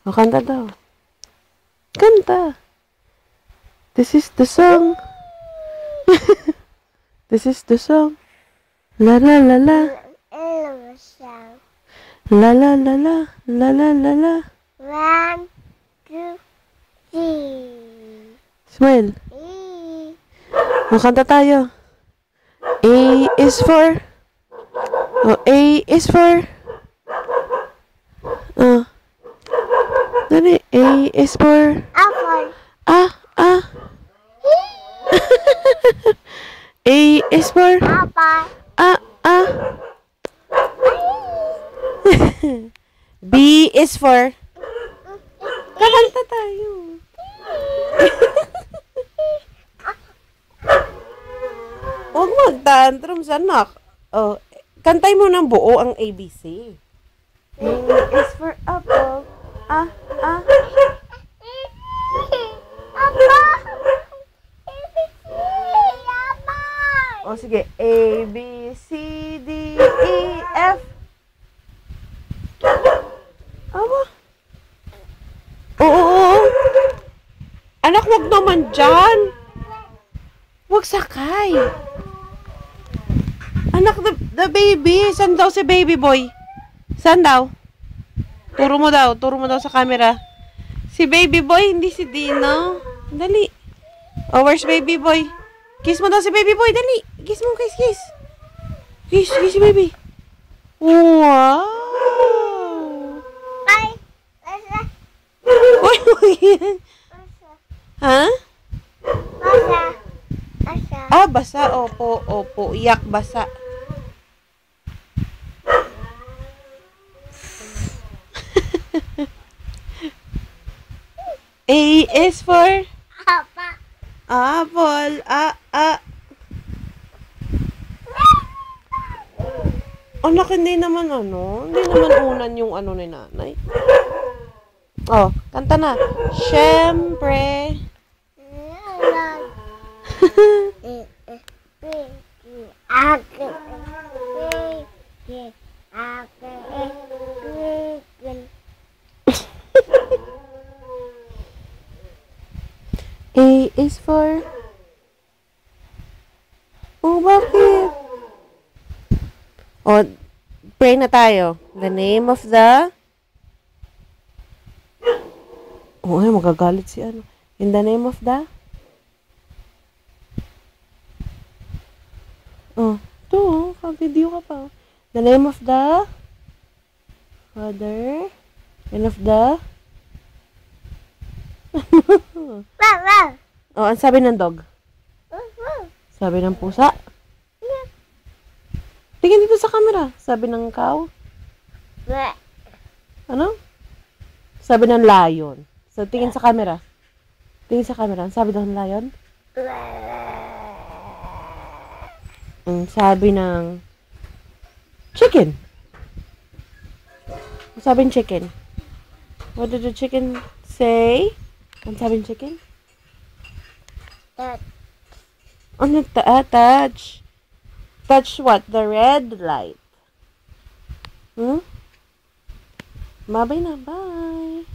O, kanta daw. Kanta. This is the song. This is the song. La la la la. La la la la. La la la la. 1, 2, 3. Smile. O, kanta tayo. A is for. Oh, A is for. Oh. Dali. A is for. Apple. Ah. A is for. Apple. Ah. B is for. Kakanta tayo. Huwag mag-tantrums, anak. Oh, kantay mo ng buo ang ABC. A is for apple. Ah. O, sige. A, B, C, D, E, F. Aba. Oo. Anak, wag naman dyan. Wag sakay. Anak, the baby. Saan daw si baby boy? Saan daw? Turo mo daw sa camera. Si baby boy, hindi si Dino. Dali. Oh, where's baby boy? Kiss mo daw si baby boy, dali. Kiss mo, kiss. Kiss si baby. Wow. Ay. Uy, ha? Basa. Ah, basa. Opo. Iyak, basa. A is for Apa. apple. Anak, hindi naman unan yung ni nanay. Oh, kanta na. Siyempre. A is for. Oh, bakit? Oh, pray na tayo. The name of the. Oh, ay, magagalit si ano. In the name of the. Oh, ito. Ka-video ka pa. The name of the. Father. And of the. Oh, ang sabi ng dog? Sabi ng pusa? Tingin dito sa camera. Sabi ng cow? Ano? Sabi ng lion. So, tingin sa camera. Tingin sa camera. Ang sabi ng lion? Ang sabi ng chicken. Ang sabi ng chicken. What did the chicken say? Ang sabi ng chicken? Ano? Touch. Touch what? The red light. Bye-bye na. Bye.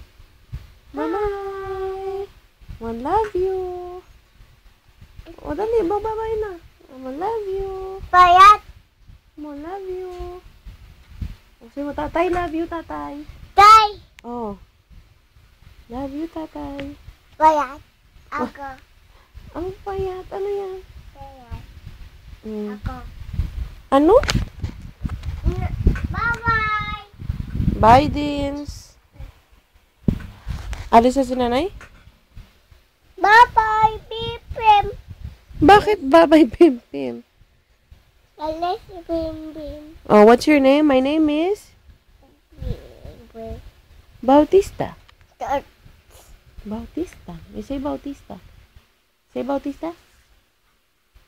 Bye-bye. I love you. O, dali. Bye-bye na. I love you. Payat. I love you. O, sige mo, tatay. Love you, tatay. Tay. Oh. Love you, tatay. Payat. Ako. Ang payat. Ano yan? Payat. Ako. Ano? Bye-bye. Bye, Dins. Alis na si nanay? Bye-bye, Pipim. Bakit bye-bye, Pim Pim? Alis si Bim. Oh, what's your name? My name is Bautista. Bautista. You say Bautista. Say Bautista.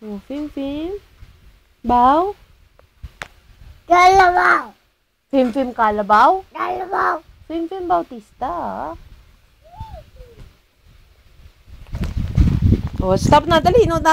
Oh, Pim Pim. Bao. Dalawaw. Pim Pim Kalabaw. Dalawaw. Pim Pim Bautista. Oh, stop na. Dali. No,